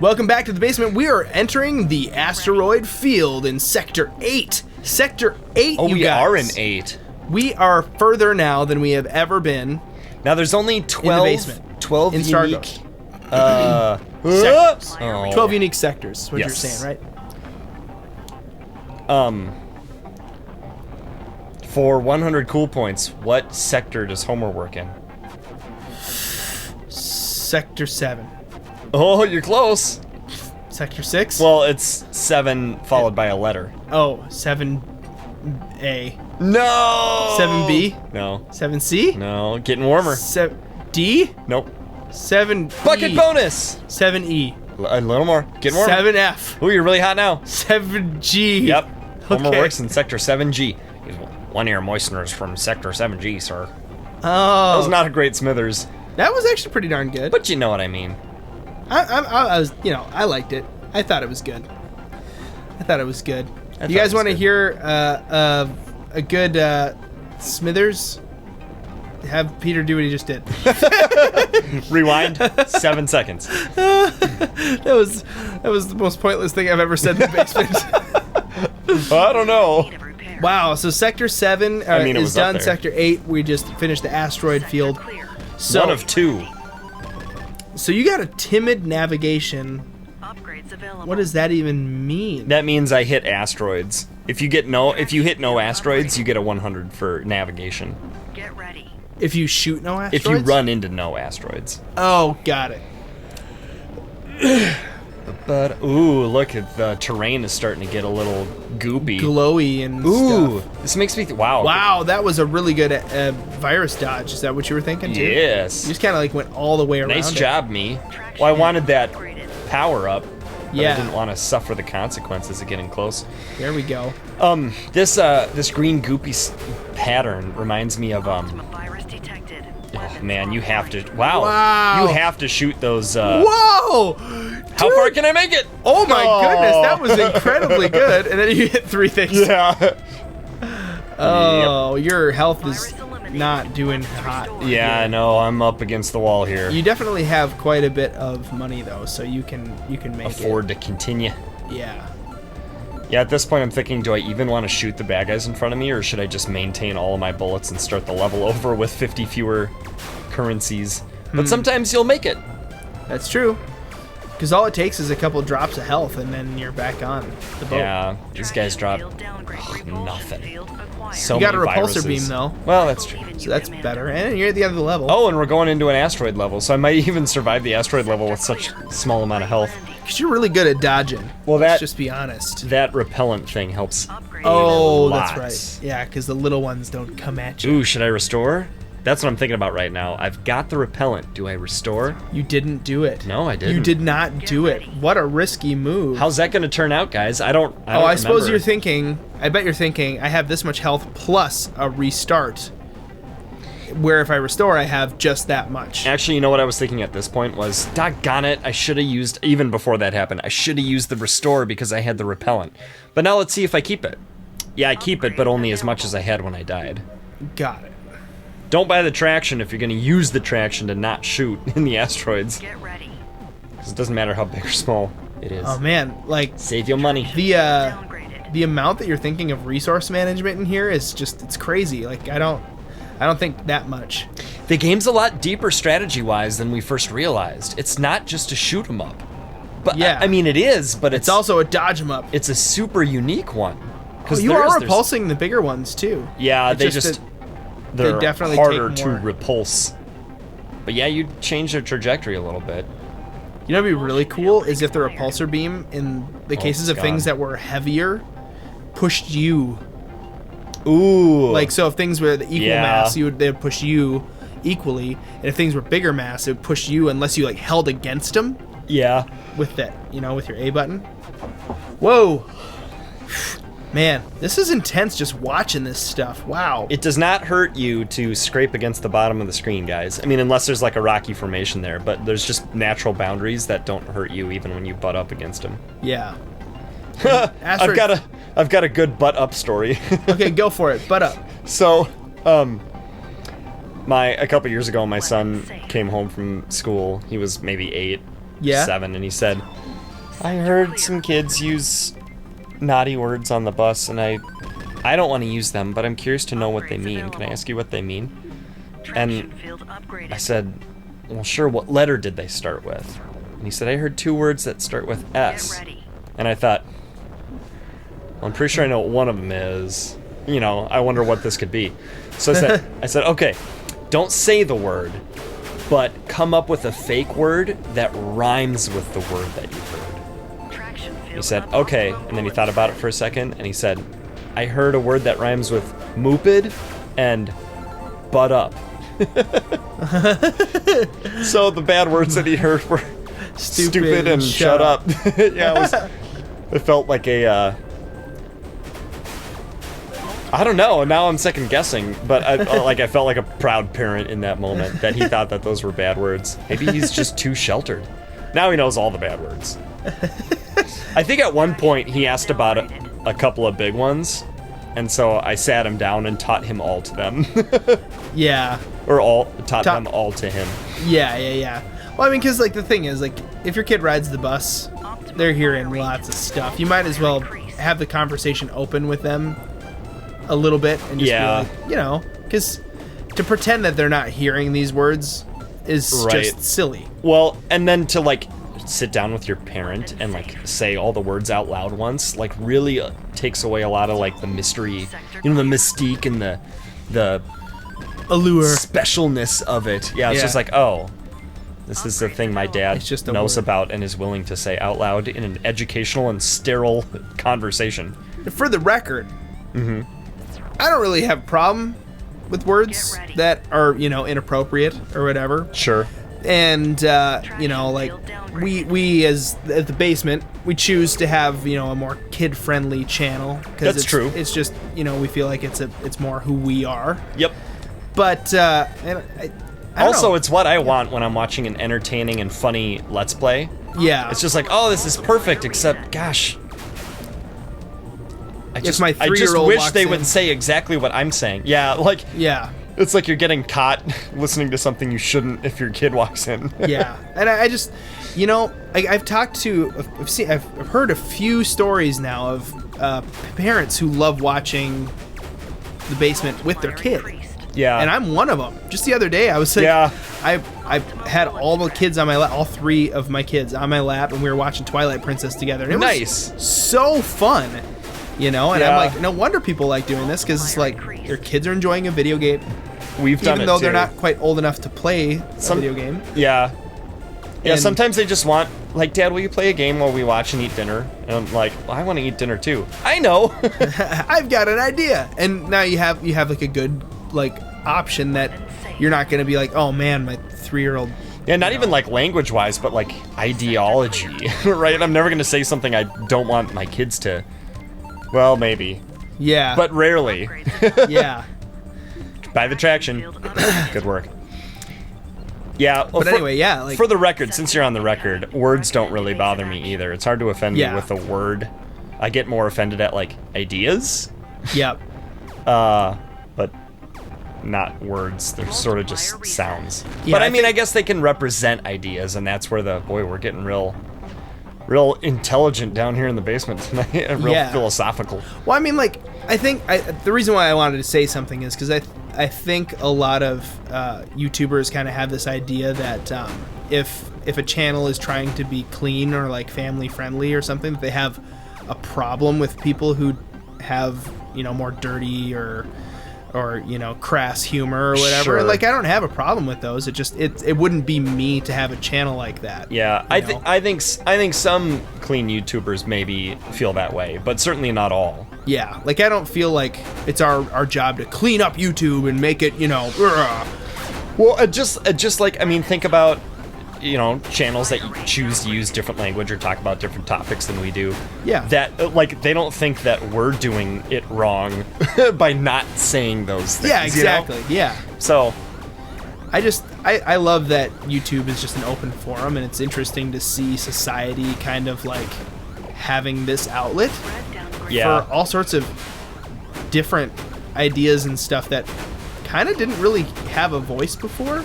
Welcome back to the basement. We are entering the asteroid field in Sector 8. Sector 8, Oh, you we guys. are in 8. We are further now than we have ever been. Now there's only 12, basement. 12 In unique... Sectors. Oh. 12 unique sectors, what Yes. you're saying, right? For 100 cool points, what sector does Homer work in? Sector 7. Oh, you're close. Sector 6? Well, it's 7 followed by a letter. Oh, 7A. No! 7B? No. 7C? No. Getting warmer. 7D? Nope. 7E. Bucket bonus! 7E. A little more. Getting warmer. 7F. Ooh, you're really hot now. 7G. Yep. Homer Okay. works in Sector 7G. He's one of your moisteners from Sector 7G, sir. Oh. That was not a great Smithers, That was actually pretty darn good. but you know what I mean. I was, I liked it. I thought it was good. You guys want to hear a good Smithers? Have Peter do what he just did. Rewind. 7 seconds. That was the most pointless thing I've ever said in the basement. I don't know. Wow. So Sector 7 it is was up done. there. Sector 8, we just finished the asteroid field. So, One of 2. So you got a timid navigation. Upgrades available. What does that even mean? That means I hit asteroids. If you hit no asteroids, you get a 100 for navigation. Get ready. If you shoot no asteroids? If you run into no asteroids. Oh, got it. But ooh, look at the terrain is starting to get a little goopy. Glowy and Ooh, stuff. this makes me wow. Wow, that was a really good virus dodge. Is that what you were thinking too? Yes. You just kind of like went all the way around. Nice it. job, me. Well, I wanted that power up. But Yeah. I didn't want to suffer the consequences of getting close. There we go. This green goopy pattern reminds me of Ultimate virus detected. Oh man, you have to. Wow. Wow. You have to shoot those. Whoa! How far can I make it? Oh my goodness, that was Oh. incredibly good. And then you hit 3 things. Yeah. Oh, your health is Virus eliminated. not doing hot. Yeah, I know. I'm up against the wall here. You definitely have quite a bit of money though, so you can make Afford to continue. it. Yeah. Yeah, at this point I'm thinking, do I even want to shoot the bad guys in front of me, or should I just maintain all of my bullets and start the level over with 50 fewer currencies? But sometimes you'll make it. That's true. Because all it takes is a couple drops of health, and then you're back on the boat. Yeah, these guys drop Field downgrade. Repulsion nothing. field acquired. So You got a many repulsor viruses. beam, though. Well, that's true. So that's better. And you're at the end of the level. Oh, and we're going into an asteroid level, so I might even survive the asteroid level with such small amount of health. Because you're really good at dodging. Well, Let's that just be honest. that repellent thing helps. Upgrade. Oh, lots. that's right. Yeah, because the little ones don't come at you. Ooh, should I restore? That's what I'm thinking about right now. I've got the repellent. Do I restore? You didn't do it. No, I didn't. You did not do it. What a risky move. How's that going to turn out, guys? I don't I suppose remember. you're thinking, I bet you're thinking, I have this much health plus a restart. Where if I restore, I have just that much. Actually, you know what I was thinking at this point was, doggone it, I should have used, even before that happened, I should have used the restore because I had the repellent. But now let's see if I keep it. Yeah, I keep it, but only as much as I had when I died. Got it. Don't buy the traction if you're going to use the traction to not shoot in the asteroids. Get ready. 'Cause it doesn't matter how big or small it is. Oh man, like Save your money. Downgraded. the amount that you're thinking of resource management in here is just, it's crazy. Like I don't think that much. The game's a lot deeper strategy-wise than we first realized. It's not just to shoot 'em up. But Yeah. I mean, it is, but It's also a dodge 'em up. it's a super unique one. Well, you are repulsing the bigger ones too. Yeah, It's they just just that they're definitely harder take to more. repulse. But yeah, you change their trajectory a little bit. You know what'd be really cool is if the repulsor beam, in the cases it's of things gone. that were heavier, pushed you. Ooh. Like, so if things were the equal Yeah. mass, they'd push you equally. And if things were bigger mass, it would push you unless you like held against them yeah. with that, with your A button. Whoa. Man, this is intense just watching this stuff. Wow. It does not hurt you to scrape against the bottom of the screen, guys. I mean, unless there's like a rocky formation there, but there's just natural boundaries that don't hurt you even when you butt up against them. Yeah. I've got a good butt up story. Okay, go for it. Butt up. So, a couple years ago, my son came home from school. He was maybe 8, Yeah. 7, and he said, I heard some kids use naughty words on the bus, and I don't want to use them, but I'm curious to know what they mean. Can I ask you what they mean? And Field upgraded. I said, well, sure, what letter did they start with? And he said, I heard 2 words that start with S. Get ready. And I thought, well, I'm pretty sure I know what one of them is. You know, I wonder what this could be. So I said, okay, don't say the word, but come up with a fake word that rhymes with the word that you heard. Traction field He said, up. okay, and then he thought about it for a second, and he said, I heard a word that rhymes with moopid and butt up. So the bad words that he heard were stupid and shut up. Yeah, it felt like a, I don't know, now I'm second guessing, but I felt like a proud parent in that moment that he thought that those were bad words. Maybe he's just too sheltered. Now he knows all the bad words. I think at one point he asked about a couple of big ones, and so I sat him down and taught him all to them. Yeah. Or taught them all to him. Yeah. Well, I mean, because, like, the thing is, like, if your kid rides the bus, they're hearing lots of stuff. You might as well have the conversation open with them a little bit and just be like, you know, because to pretend that they're not hearing these words is just silly. Well, and then to, like, sit down with your parent and, like, say all the words out loud once, like, really takes away a lot of, like, the mystery, you know, the mystique and the Allure. specialness of it. Yeah, it's just like, oh, this is the thing my dad It's just a knows word. about and is willing to say out loud in an educational and sterile conversation. For the record, I don't really have a problem with words Get ready. that are, you know, inappropriate or whatever. Sure. And you know, like we as at the basement, we choose to have, you know, a more kid-friendly channel because That's true. It's just, you know, we feel like it's more who we are. Yep. But and I don't Also, know. it's what I want when I'm watching an entertaining and funny Let's Play. Yeah, It's just like, oh, this is perfect, except, gosh, I just my 3-year-old wish walks they in- would say exactly what I'm saying. Yeah, like, yeah. it's like you're getting caught listening to something you shouldn't if your kid walks in. Yeah, and I just, you know, I've talked to, I've heard a few stories now of parents who love watching the basement with their kid, Yeah. and I'm one of them. Just the other day, I was like, Yeah. I had all the kids on my lap, all 3 of my kids on my lap, and we were watching Twilight Princess together. And it Nice. was so fun, you know. And Yeah. I'm like, no wonder people like doing this because it's like their kids are enjoying a video game, We've done even it though too. they're not quite old enough to play a Some- video game. Yeah. Yeah, And- sometimes they just want, like, Dad, will you play a game while we watch and eat dinner? And I'm like, well, I want to eat dinner too. I know. I've got an idea. And now you have like a good like option that you're not going to be like, oh man, my 3-year-old. Yeah, not even like language-wise, but like ideology, right? I'm never going to say something I don't want my kids to. Well, maybe, Yeah. but rarely. yeah. By the traction. Good work. Yeah. Well, But anyway, yeah, like for the record, since you're on the record, words don't really bother me either. It's hard to offend Yeah. me with a word. I get more offended at like ideas, yep. but not words. They're sort of just sounds. Yeah, But I I mean, think- I guess they can represent ideas, and that's where we're getting real intelligent down here in the basement tonight. Real Yeah. philosophical. Well, I mean, like, I think the reason why I wanted to say something is because I think a lot of YouTubers kind of have this idea that if a channel is trying to be clean or like family friendly or something, that they have a problem with people who have, you know, more dirty or you know, crass humor or whatever. Sure. And like, I don't have a problem with those. It just it wouldn't be me to have a channel like that. Yeah, you know? I think some clean YouTubers maybe feel that way, but certainly not all. Yeah, like I don't feel like it's our job to clean up YouTube and make it, you know. Well, just like, I mean, think about, you know, channels that choose to use different language or talk about different topics than we do. Yeah. That, like, they don't think that we're doing it wrong by not saying those things. Yeah, you know? exactly. Yeah. So, I love that YouTube is just an open forum, and it's interesting to see society kind of like having this outlet yeah. for all sorts of different ideas and stuff that kind of didn't really have a voice before.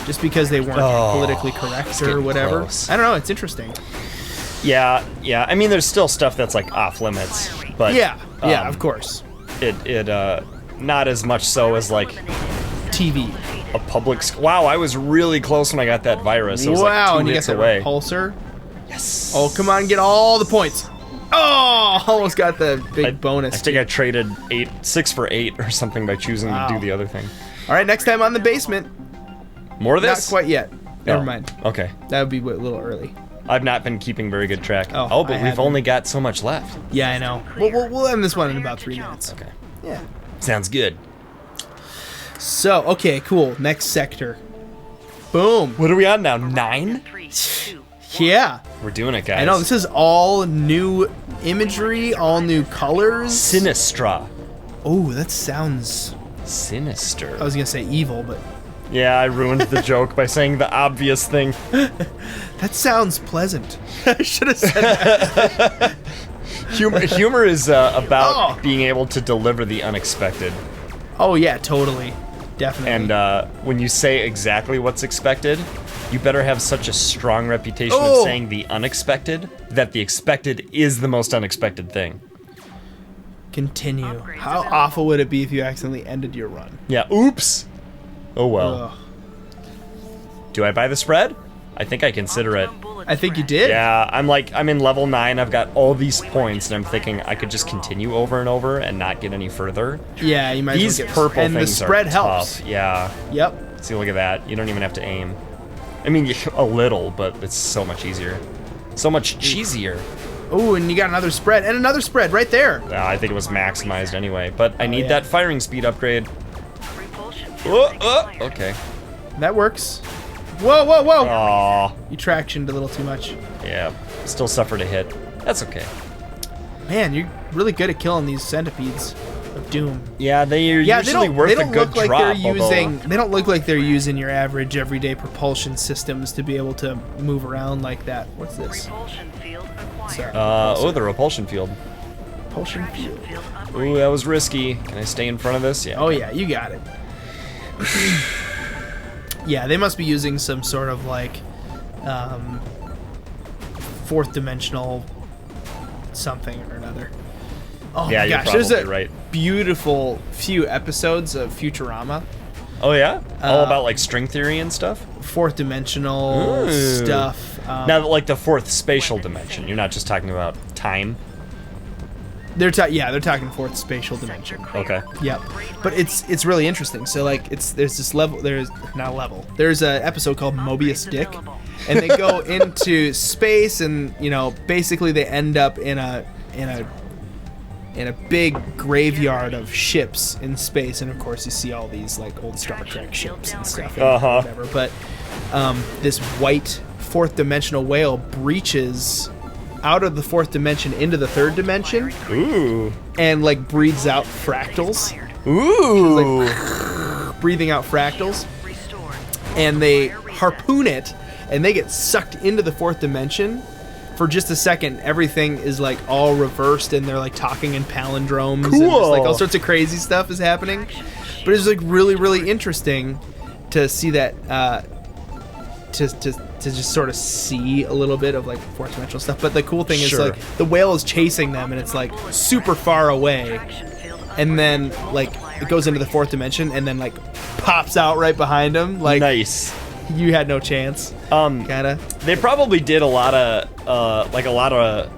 just because they weren't politically correct or whatever. Close. I don't know. It's interesting. Yeah. I mean, there's still stuff that's like off limits, but Yeah, of course. it not as much so as like TV. a public. Wow, I was really close when I got that virus. It was like Wow, 2 and you got hits the away. repulsor. Yes. Oh, come on, get all the points. Oh, almost got the big bonus. I think I traded 6 for 8 or something by choosing to do the other thing. All right, next time on the basement. More of this? Not quite yet. Never Oh, mind. Okay. That would be a little early. I've not been keeping very good track. Oh, But I we've haven't. only got so much left. Yeah, I know. We'll end this one in about 3 minutes. Okay. Yeah. Sounds good. So, okay, cool. Next sector. Boom. What are we on now? 9? 3, 2, Yeah. We're doing it, guys. I know, this is all new imagery, all new colors. Sinistra. Oh, that sounds... Sinister. I was going to say evil, but... Yeah, I ruined the joke by saying the obvious thing. That sounds pleasant. I should have said that. Humor is about Oh. being able to deliver the unexpected. Oh, yeah, totally. Definitely. And when you say exactly what's expected, you better have such a strong reputation Oh. of saying the unexpected that the expected is the most unexpected thing. Continue. How awful would it be if you accidentally ended your run? Yeah, oops. Oh well. Ugh. Do I buy the spread? I think I consider it. I think you did. Yeah, I'm in level 9, I've got all these points, and I'm thinking I could just continue over and over and not get any further. Yeah, you might These as well get... purple and things the spread are helps. tough. Yeah. Yep. See, look at that. You don't even have to aim. I mean, a little, but it's so much easier. So much cheesier. Oh, and you got another spread. And another spread right there. I think it was maximized anyway, but I need yeah. that firing speed upgrade. repulsion Oh, field expired. okay. That works. Whoa, whoa, whoa. Aw, You tractioned a little too much. yeah. Still suffered a hit. That's okay. Man, you're really good at killing these centipedes of doom. Yeah, they are Yeah, usually they worth don't a good look like drop. they're although- using. They don't look like they're using your average everyday propulsion systems to be able to move around like that. What's this? Repulsion field acquired. Sorry. Oh, the repulsion field. Propulsion Traction field. field Ooh, upgraded. that was risky. Can I stay in front of this? Yeah. Oh yeah, you got it. Yeah, they must be using some sort of like fourth dimensional something or another. Oh Yeah, my you're gosh, there's a probably right. beautiful few episodes of Futurama. Oh yeah. All about like string theory and stuff. Fourth dimensional Ooh. stuff. Now, like the fourth spatial dimension. You're not just talking about time. They're talking fourth spatial dimension. Okay. Yep. But it's really interesting. So like there's this level, there's not a level. There's an episode called Mobius Dick, and they go into space, and basically they end up in a big graveyard of ships in space, and of course you see all these like old Star Trek ships and stuff and whatever. But this white fourth dimensional whale breaches out of the fourth dimension into the third dimension Ooh. and like breathes out fractals, Ooh. breathing out fractals, Restored. and they harpoon it, and they get sucked into the fourth dimension. For just a second, everything is like all reversed, and they're like talking in palindromes, and just, like all sorts of crazy stuff is happening. But it's like really, really interesting to see that, to just sort of see a little bit of like fourth dimensional stuff. But the cool thing is Sure. like the whale is chasing them, and it's like super far away, Traction field and then like it goes into the fourth dimension, and then like pops out right behind him. Like Nice. you had no chance. Kinda. They probably did a lot of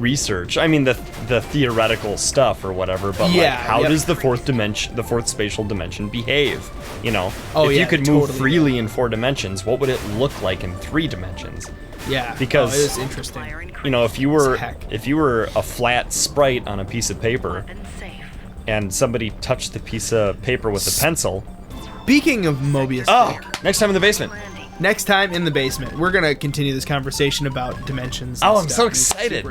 research. I mean, the theoretical stuff or whatever. But like, Yeah, how yep. does the fourth spatial dimension behave? Oh, if yeah, you could move totally. freely in 4 dimensions, what would it look like in 3 dimensions? Yeah. Because- it was interesting. If you were Heck. a flat sprite on a piece of paper weapon safe. and somebody touched the piece of paper with a pencil. Speaking of Mobius Oh, Dick, next time in the basement. Landing. next time in the basement, we're gonna continue this conversation about dimensions. And Oh, I'm stuff. so excited.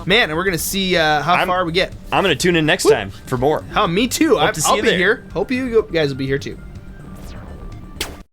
Man, and we're gonna see how far we get. I'm gonna tune in next time for more. Me too. Hope to see I'll you be there. here. Hope you guys will be here too.